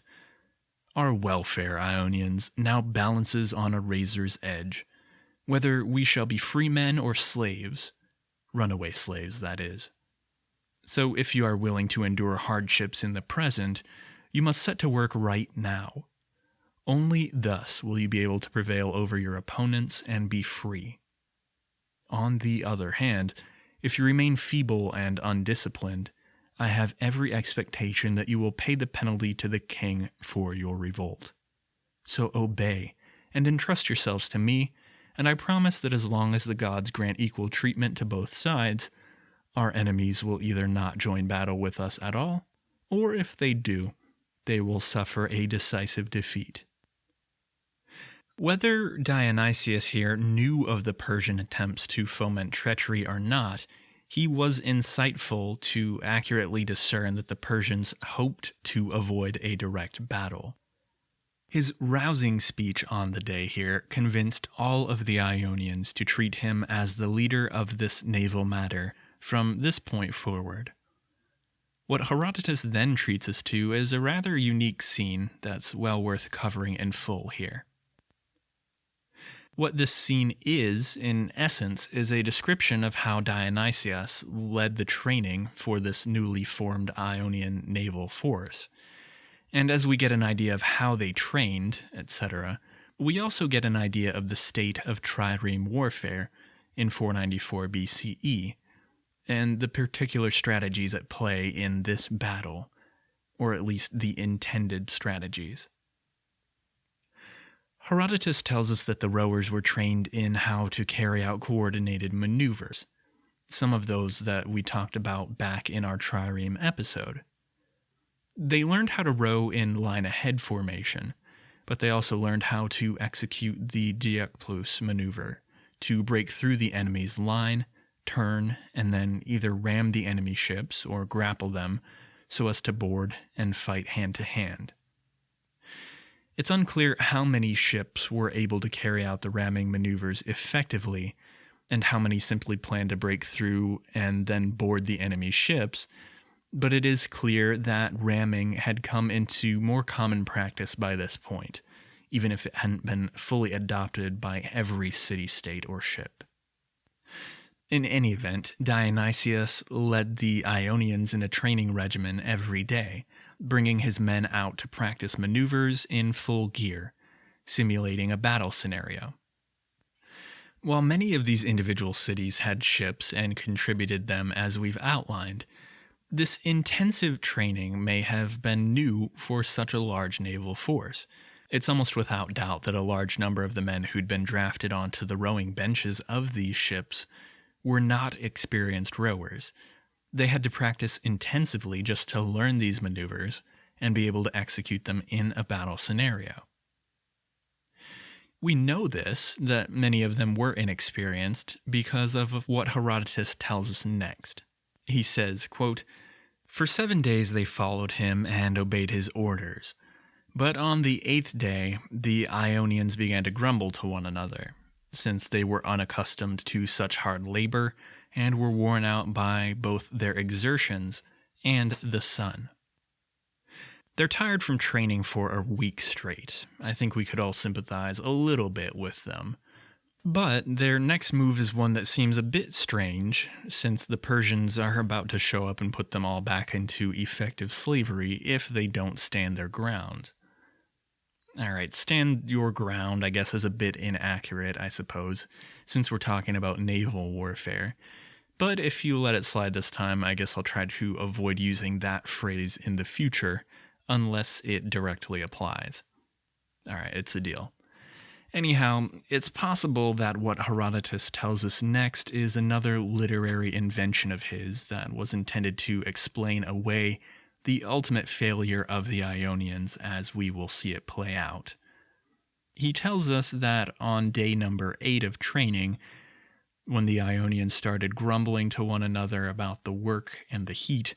"Our welfare, Ionians, now balances on a razor's edge, whether we shall be free men or slaves, runaway slaves, that is. So if you are willing to endure hardships in the present, you must set to work right now. Only thus will you be able to prevail over your opponents and be free. On the other hand, if you remain feeble and undisciplined, I have every expectation that you will pay the penalty to the king for your revolt. So obey, and entrust yourselves to me, and I promise that as long as the gods grant equal treatment to both sides, our enemies will either not join battle with us at all, or if they do, they will suffer a decisive defeat." Whether Dionysius here knew of the Persian attempts to foment treachery or not, he was insightful to accurately discern that the Persians hoped to avoid a direct battle. His rousing speech on the day here convinced all of the Ionians to treat him as the leader of this naval matter from this point forward. What Herodotus then treats us to is a rather unique scene that's well worth covering in full here. What this scene is, in essence, is a description of how Dionysius led the training for this newly formed Ionian naval force. And as we get an idea of how they trained, etc., we also get an idea of the state of trireme warfare in 494 BCE, and the particular strategies at play in this battle, or at least the intended strategies. Herodotus tells us that the rowers were trained in how to carry out coordinated maneuvers, some of those that we talked about back in our trireme episode. They learned how to row in line-ahead formation, but they also learned how to execute the diakplous maneuver, to break through the enemy's line, turn, and then either ram the enemy ships or grapple them so as to board and fight hand-to-hand. It's unclear how many ships were able to carry out the ramming maneuvers effectively, and how many simply planned to break through and then board the enemy ships, but it is clear that ramming had come into more common practice by this point, even if it hadn't been fully adopted by every city-state or ship. In any event, Dionysius led the Ionians in a training regimen every day, bringing his men out to practice maneuvers in full gear, simulating a battle scenario. While many of these individual cities had ships and contributed them as we've outlined, this intensive training may have been new for such a large naval force. It's almost without doubt that a large number of the men who'd been drafted onto the rowing benches of these ships were not experienced rowers. They had to practice intensively just to learn these maneuvers and be able to execute them in a battle scenario. We know this, that many of them were inexperienced, because of what Herodotus tells us next. He says, quote, "For 7 days they followed him and obeyed his orders. But on the 8th day the Ionians began to grumble to one another, since they were unaccustomed to such hard labor and were worn out by both their exertions and the sun." They're tired from training for a week straight. I think we could all sympathize a little bit with them. But their next move is one that seems a bit strange, since the Persians are about to show up and put them all back into effective slavery if they don't stand their ground. Alright, stand your ground, I guess, is a bit inaccurate, I suppose, since we're talking about naval warfare. But if you let it slide this time, I guess I'll try to avoid using that phrase in the future, unless it directly applies. Alright, it's a deal. Anyhow, it's possible that what Herodotus tells us next is another literary invention of his that was intended to explain away the ultimate failure of the Ionians as we will see it play out. He tells us that on day number 8 of training, when the Ionians started grumbling to one another about the work and the heat,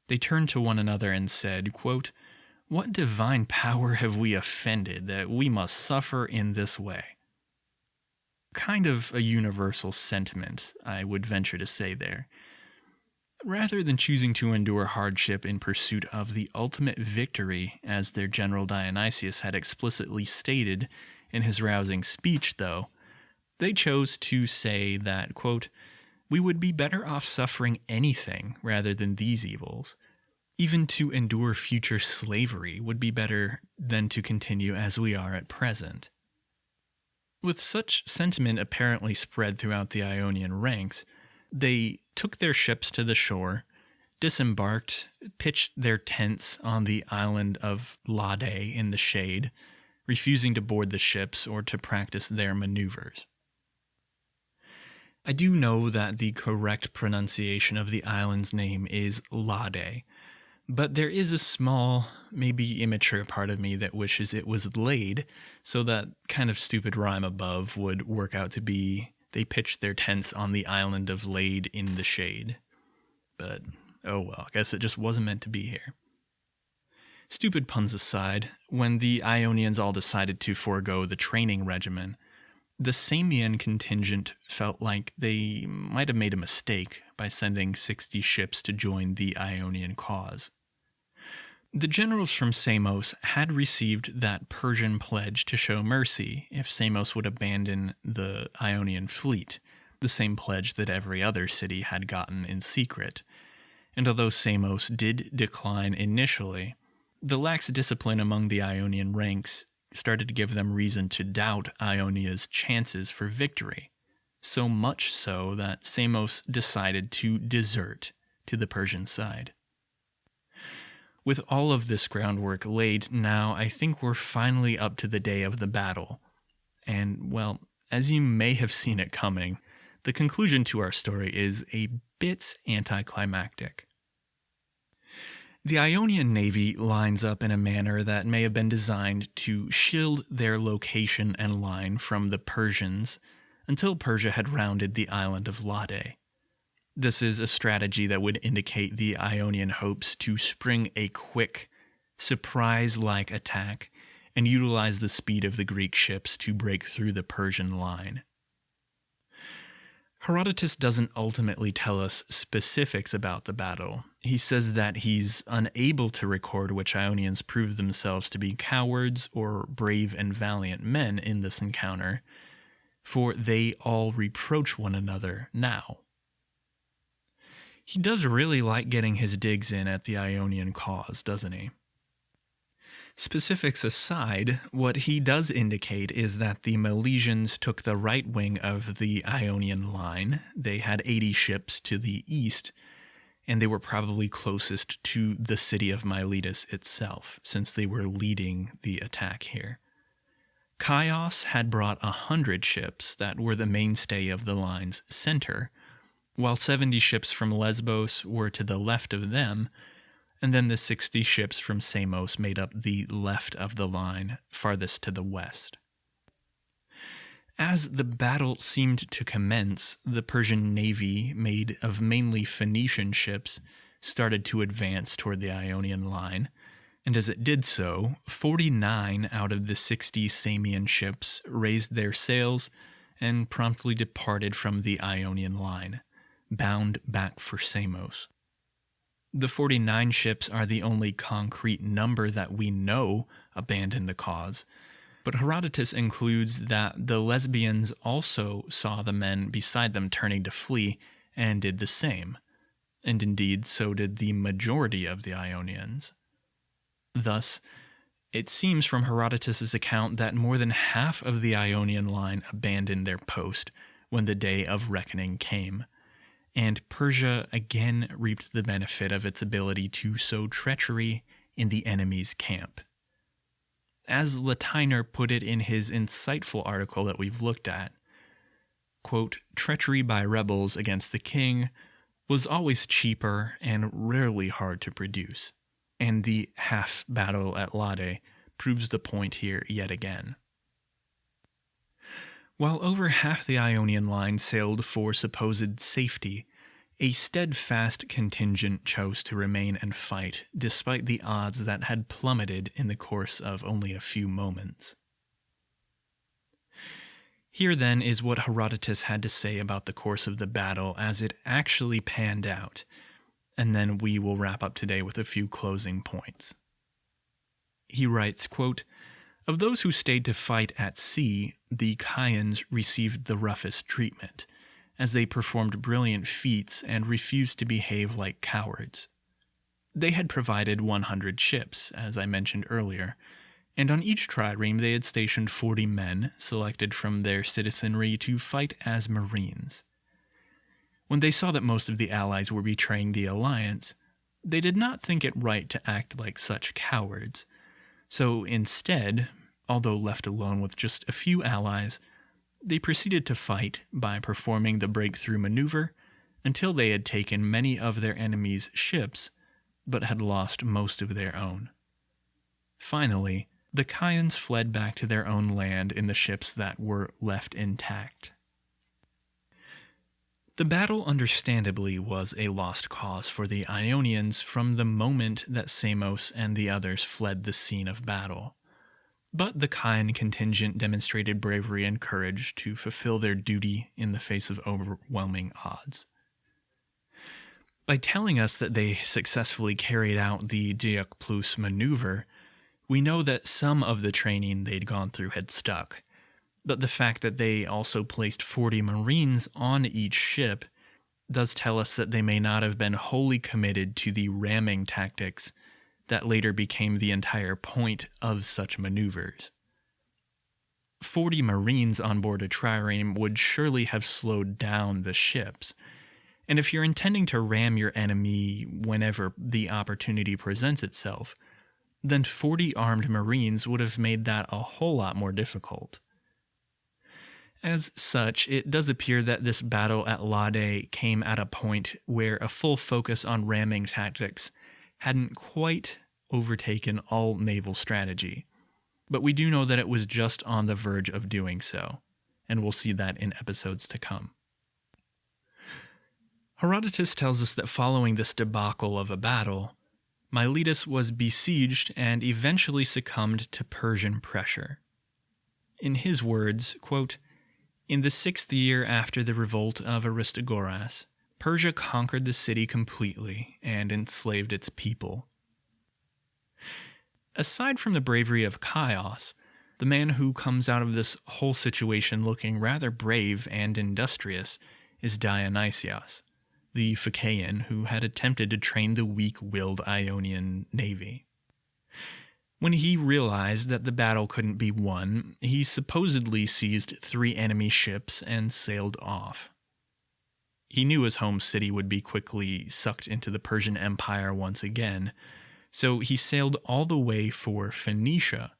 they turned to one another and said, quote, "What divine power have we offended that we must suffer in this way?" Kind of a universal sentiment, I would venture to say there. Rather than choosing to endure hardship in pursuit of the ultimate victory, as their general Dionysius had explicitly stated in his rousing speech, though, they chose to say that, quote, "We would be better off suffering anything rather than these evils. Even to endure future slavery would be better than to continue as we are at present." With such sentiment apparently spread throughout the Ionian ranks, they took their ships to the shore, disembarked, pitched their tents on the island of Lade in the shade, refusing to board the ships or to practice their maneuvers. I do know that the correct pronunciation of the island's name is Lade, but there is a small, maybe immature part of me that wishes it was Lade, so that kind of stupid rhyme above would work out to be they pitched their tents on the island of Lade in the shade. But, oh well, I guess it just wasn't meant to be here. Stupid puns aside, when the Ionians all decided to forego the training regimen, the Samian contingent felt like they might have made a mistake by sending 60 ships to join the Ionian cause. The generals from Samos had received that Persian pledge to show mercy if Samos would abandon the Ionian fleet, the same pledge that every other city had gotten in secret. And although Samos did decline initially, the lax discipline among the Ionian ranks started to give them reason to doubt Ionia's chances for victory, so much so that Samos decided to desert to the Persian side. With all of this groundwork laid, now I think we're finally up to the day of the battle. And, well, as you may have seen it coming, the conclusion to our story is a bit anticlimactic. The Ionian navy lines up in a manner that may have been designed to shield their location and line from the Persians until Persia had rounded the island of Lade. This is a strategy that would indicate the Ionian hopes to spring a quick, surprise-like attack and utilize the speed of the Greek ships to break through the Persian line. Herodotus doesn't ultimately tell us specifics about the battle. He says that he's unable to record which Ionians proved themselves to be cowards or brave and valiant men in this encounter, for they all reproach one another now. He does really like getting his digs in at the Ionian cause, doesn't he? Specifics aside, what he does indicate is that the Milesians took the right wing of the Ionian line. They had 80 ships to the east, and they were probably closest to the city of Miletus itself, since they were leading the attack here. Chios had brought 100 ships that were the mainstay of the line's center, while 70 ships from Lesbos were to the left of them, and then the 60 ships from Samos made up the left of the line, farthest to the west. As the battle seemed to commence, the Persian navy, made of mainly Phoenician ships, started to advance toward the Ionian line, and as it did so, 49 out of the 60 Samian ships raised their sails and promptly departed from the Ionian line, bound back for Samos. The 49 ships are the only concrete number that we know abandoned the cause, but Herodotus includes that the Lesbians also saw the men beside them turning to flee and did the same, and indeed so did the majority of the Ionians. Thus, it seems from Herodotus' account that more than half of the Ionian line abandoned their post when the day of reckoning came, and Persia again reaped the benefit of its ability to sow treachery in the enemy's camp. As Latiner put it in his insightful article that we've looked at, quote, "Treachery by rebels against the king was always cheaper and rarely hard to produce, and the half battle at Lade proves the point here yet again." While over half the Ionian line sailed for supposed safety, a steadfast contingent chose to remain and fight despite the odds that had plummeted in the course of only a few moments. Here then is what Herodotus had to say about the course of the battle as it actually panned out, and then we will wrap up today with a few closing points. He writes, quote, "Of those who stayed to fight at sea, the Chians received the roughest treatment, as they performed brilliant feats and refused to behave like cowards. They had provided 100 ships, as I mentioned earlier, and on each trireme they had stationed 40 men, selected from their citizenry to fight as marines. When they saw that most of the allies were betraying the alliance, they did not think it right to act like such cowards. So instead, although left alone with just a few allies, they proceeded to fight by performing the breakthrough maneuver until they had taken many of their enemies' ships, but had lost most of their own. Finally, the Chians fled back to their own land in the ships that were left intact." The battle understandably was a lost cause for the Ionians from the moment that Samos and the others fled the scene of battle. But the Chian contingent demonstrated bravery and courage to fulfill their duty in the face of overwhelming odds. By telling us that they successfully carried out the Diuk Plus maneuver, we know that some of the training they'd gone through had stuck, but the fact that they also placed 40 marines on each ship does tell us that they may not have been wholly committed to the ramming tactics that later became the entire point of such maneuvers. 40 marines on board a trireme would surely have slowed down the ships, and if you're intending to ram your enemy whenever the opportunity presents itself, then 40 armed marines would have made that a whole lot more difficult. As such, it does appear that this battle at Lade came at a point where a full focus on ramming tactics hadn't quite overtaken all naval strategy, but we do know that it was just on the verge of doing so, and we'll see that in episodes to come. Herodotus tells us that following this debacle of a battle, Miletus was besieged and eventually succumbed to Persian pressure. In his words, quote, "In the 6th year after the revolt of Aristagoras, Persia conquered the city completely and enslaved its people." Aside from the bravery of Chios, the man who comes out of this whole situation looking rather brave and industrious is Dionysius, the Phaeacian who had attempted to train the weak-willed Ionian navy. When he realized that the battle couldn't be won, he supposedly seized 3 enemy ships and sailed off. He knew his home city would be quickly sucked into the Persian Empire once again, so he sailed all the way for Phoenicia.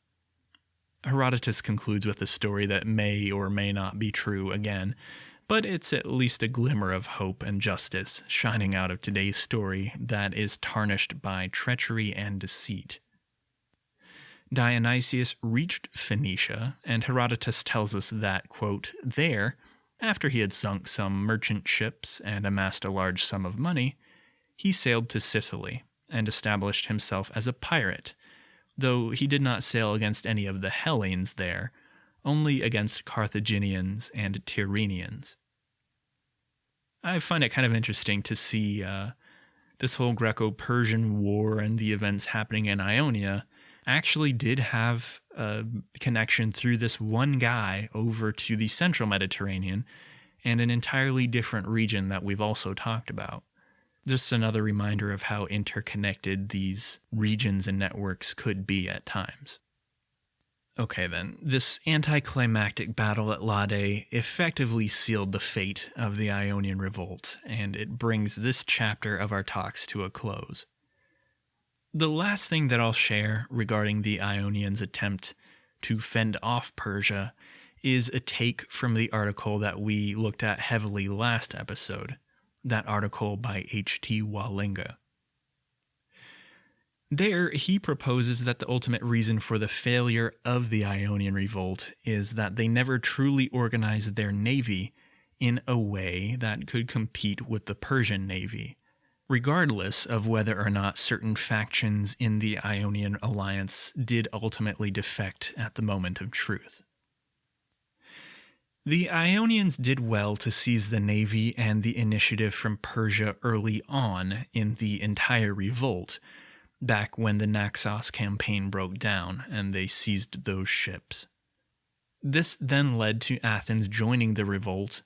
Herodotus concludes with a story that may or may not be true again, but it's at least a glimmer of hope and justice shining out of today's story that is tarnished by treachery and deceit. Dionysius reached Phoenicia, and Herodotus tells us that, quote, there, after he had sunk some merchant ships and amassed a large sum of money, he sailed to Sicily and established himself as a pirate, though he did not sail against any of the Hellenes there, only against Carthaginians and Tyrrhenians. I find it kind of interesting to see this whole Greco-Persian war and the events happening in Ionia actually did have a connection through this one guy over to the central Mediterranean and an entirely different region that we've also talked about. Just another reminder of how interconnected these regions and networks could be at times. Okay then, this anticlimactic battle at Lade effectively sealed the fate of the Ionian Revolt, and it brings this chapter of our talks to a close. The last thing that I'll share regarding the Ionians' attempt to fend off Persia is a take from the article that we looked at heavily last episode, that article by H.T. Wallinga. There, he proposes that the ultimate reason for the failure of the Ionian Revolt is that they never truly organized their navy in a way that could compete with the Persian navy, regardless of whether or not certain factions in the Ionian alliance did ultimately defect at the moment of truth. The Ionians did well to seize the navy and the initiative from Persia early on in the entire revolt, back when the Naxos campaign broke down and they seized those ships. This then led to Athens joining the revolt,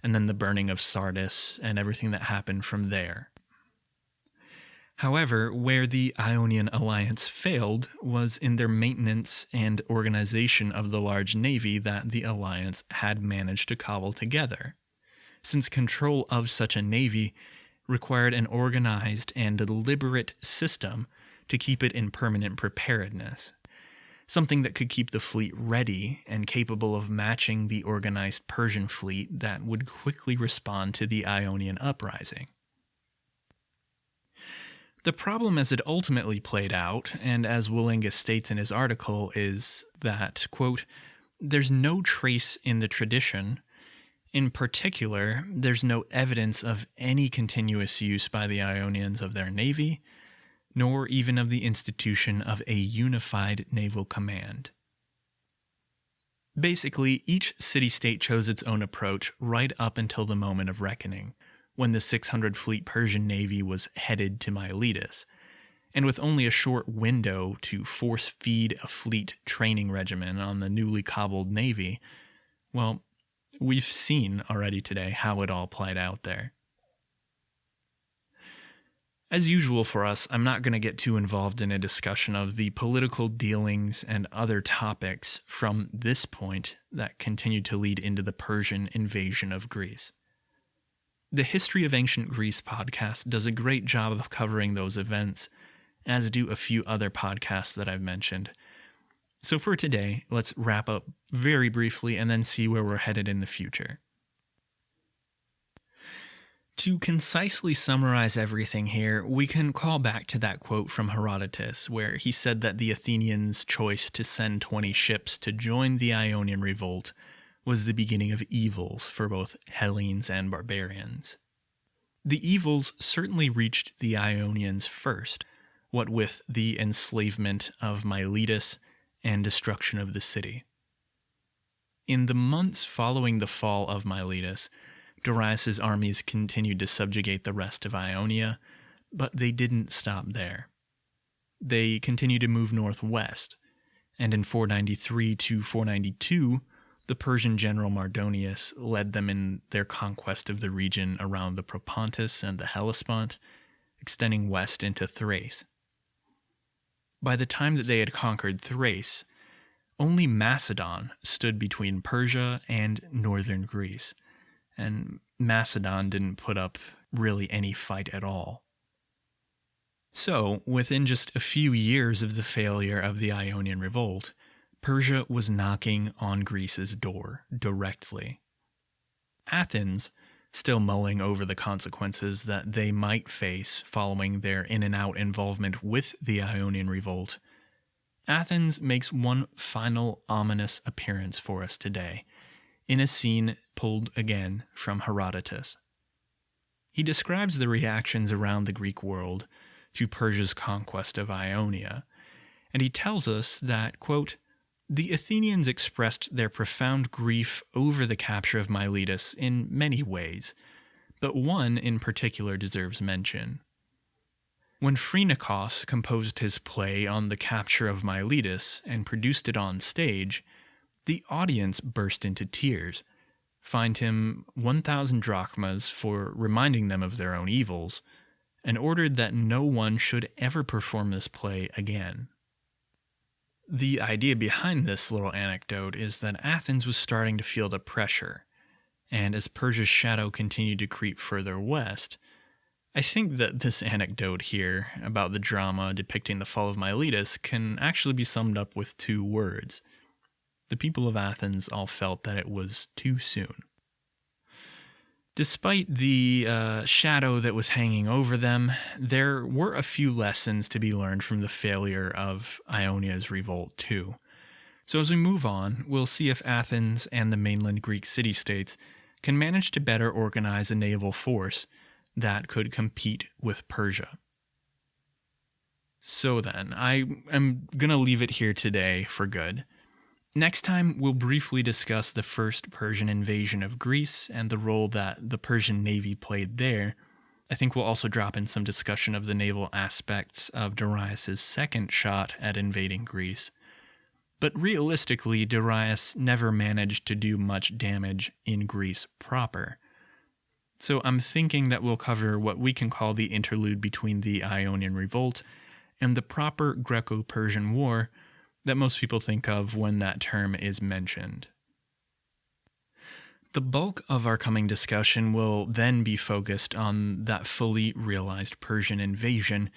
and then the burning of Sardis and everything that happened from there. However, where the Ionian alliance failed was in their maintenance and organization of the large navy that the alliance had managed to cobble together, since control of such a navy required an organized and deliberate system to keep it in permanent preparedness, something that could keep the fleet ready and capable of matching the organized Persian fleet that would quickly respond to the Ionian uprising. The problem as it ultimately played out, and as Wallinga states in his article, is that, quote, there's no trace in the tradition. In particular, there's no evidence of any continuous use by the Ionians of their navy, nor even of the institution of a unified naval command. Basically, each city-state chose its own approach right up until the moment of reckoning, when the 600-fleet Persian navy was headed to Miletus, and with only a short window to force-feed a fleet training regimen on the newly cobbled navy, well, we've seen already today how it all played out there. As usual for us, I'm not going to get too involved in a discussion of the political dealings and other topics from this point that continue to lead into the Persian invasion of Greece. The History of Ancient Greece podcast does a great job of covering those events, as do a few other podcasts that I've mentioned. So for today, let's wrap up very briefly and then see where we're headed in the future. To concisely summarize everything here, we can call back to that quote from Herodotus, where he said that the Athenians' choice to send 20 ships to join the Ionian Revolt was the beginning of evils for both Hellenes and barbarians. The evils certainly reached the Ionians first, what with the enslavement of Miletus and destruction of the city. In the months following the fall of Miletus, Darius's armies continued to subjugate the rest of Ionia, but they didn't stop there. They continued to move northwest, and in 493 to 492, the Persian general Mardonius led them in their conquest of the region around the Propontis and the Hellespont, extending west into Thrace. By the time that they had conquered Thrace, only Macedon stood between Persia and northern Greece, and Macedon didn't put up really any fight at all. So, within just a few years of the failure of the Ionian Revolt, Persia was knocking on Greece's door directly. Athens, still mulling over the consequences that they might face following their in-and-out involvement with the Ionian Revolt, Athens makes one final ominous appearance for us today, in a scene pulled again from Herodotus. He describes the reactions around the Greek world to Persia's conquest of Ionia, and he tells us that, quote, "The Athenians expressed their profound grief over the capture of Miletus in many ways, but one in particular deserves mention. When Phrynikos composed his play on the capture of Miletus and produced it on stage, the audience burst into tears, fined him 1,000 drachmas for reminding them of their own evils, and ordered that no one should ever perform this play again." The idea behind this little anecdote is that Athens was starting to feel the pressure, and as Persia's shadow continued to creep further west, I think that this anecdote here about the drama depicting the fall of Miletus can actually be summed up with 2 words. The people of Athens all felt that it was too soon. Despite the shadow that was hanging over them, there were a few lessons to be learned from the failure of Ionia's revolt too. So as we move on, we'll see if Athens and the mainland Greek city-states can manage to better organize a naval force that could compete with Persia. So then, I am going to leave it here today for good. Next time, we'll briefly discuss the first Persian invasion of Greece and the role that the Persian navy played there. I think we'll also drop in some discussion of the naval aspects of Darius' second shot at invading Greece. But realistically, Darius never managed to do much damage in Greece proper. So I'm thinking that we'll cover what we can call the interlude between the Ionian Revolt and the proper Greco-Persian War that most people think of when that term is mentioned. The bulk of our coming discussion will then be focused on that fully realized Persian invasion,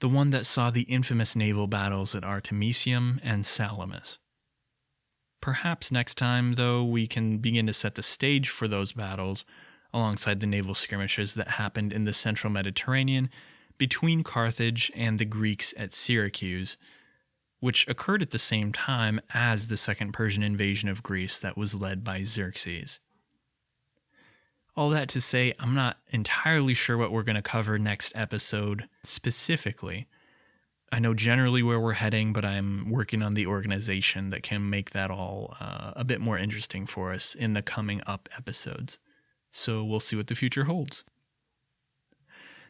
the one that saw the infamous naval battles at Artemisium and Salamis. Perhaps next time, though, we can begin to set the stage for those battles alongside the naval skirmishes that happened in the central Mediterranean between Carthage and the Greeks at Syracuse, which occurred at the same time as the second Persian invasion of Greece that was led by Xerxes. All that to say, I'm not entirely sure what we're going to cover next episode specifically. I know generally where we're heading, but I'm working on the organization that can make that all a bit more interesting for us in the coming up episodes. So we'll see what the future holds.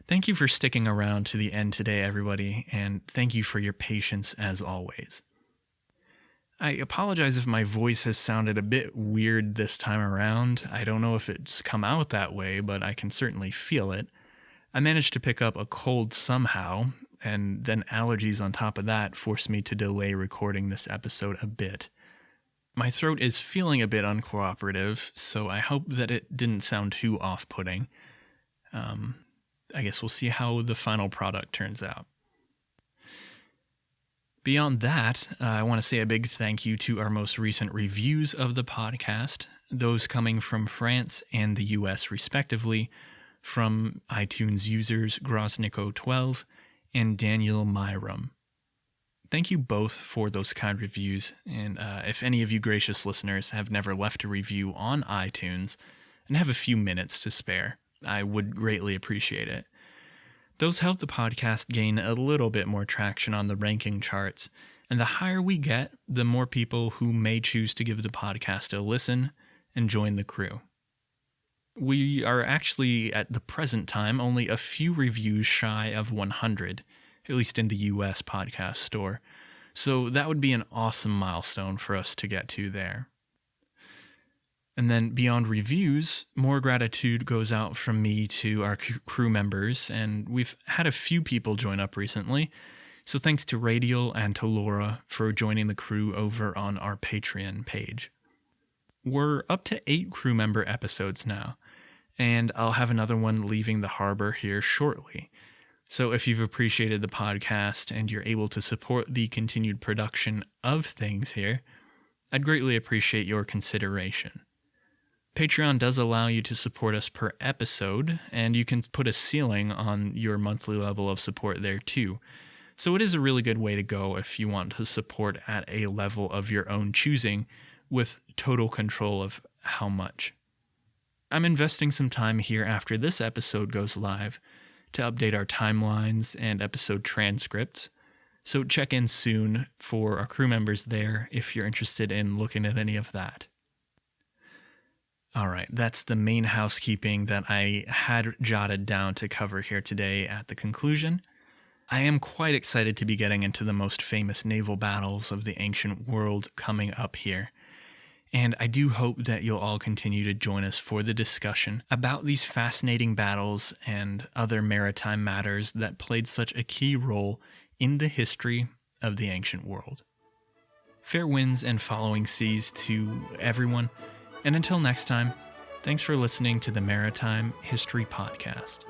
Thank you for sticking around to the end today, everybody, and thank you for your patience as always. I apologize if my voice has sounded a bit weird this time around. I don't know if it's come out that way, but I can certainly feel it. I managed to pick up a cold somehow, and then allergies on top of that forced me to delay recording this episode a bit. My throat is feeling a bit uncooperative, so I hope that it didn't sound too off-putting. I guess we'll see how the final product turns out. Beyond that, I want to say a big thank you to our most recent reviews of the podcast, those coming from France and the US respectively, from iTunes users Grosnico12 and Daniel Myram. Thank you both for those kind reviews, and if any of you gracious listeners have never left a review on iTunes and have a few minutes to spare, I would greatly appreciate it. Those help the podcast gain a little bit more traction on the ranking charts, and the higher we get, the more people who may choose to give the podcast a listen and join the crew. We are actually, at the present time, only a few reviews shy of 100, at least in the US podcast store, so that would be an awesome milestone for us to get to there. And then beyond reviews, more gratitude goes out from me to our crew members, and we've had a few people join up recently, so thanks to Radial and to Laura for joining the crew over on our Patreon page. We're up to 8 crew member episodes now, and I'll have another one leaving the harbor here shortly. So if you've appreciated the podcast and you're able to support the continued production of things here, I'd greatly appreciate your consideration. Patreon does allow you to support us per episode, and you can put a ceiling on your monthly level of support there too. So it is a really good way to go if you want to support at a level of your own choosing with total control of how much. I'm investing some time here after this episode goes live to update our timelines and episode transcripts, so check in soon for our crew members there if you're interested in looking at any of that. Alright, that's the main housekeeping that I had jotted down to cover here today at the conclusion. I am quite excited to be getting into the most famous naval battles of the ancient world coming up here. And I do hope that you'll all continue to join us for the discussion about these fascinating battles and other maritime matters that played such a key role in the history of the ancient world. Fair winds and following seas to everyone, and until next time, thanks for listening to the Maritime History Podcast.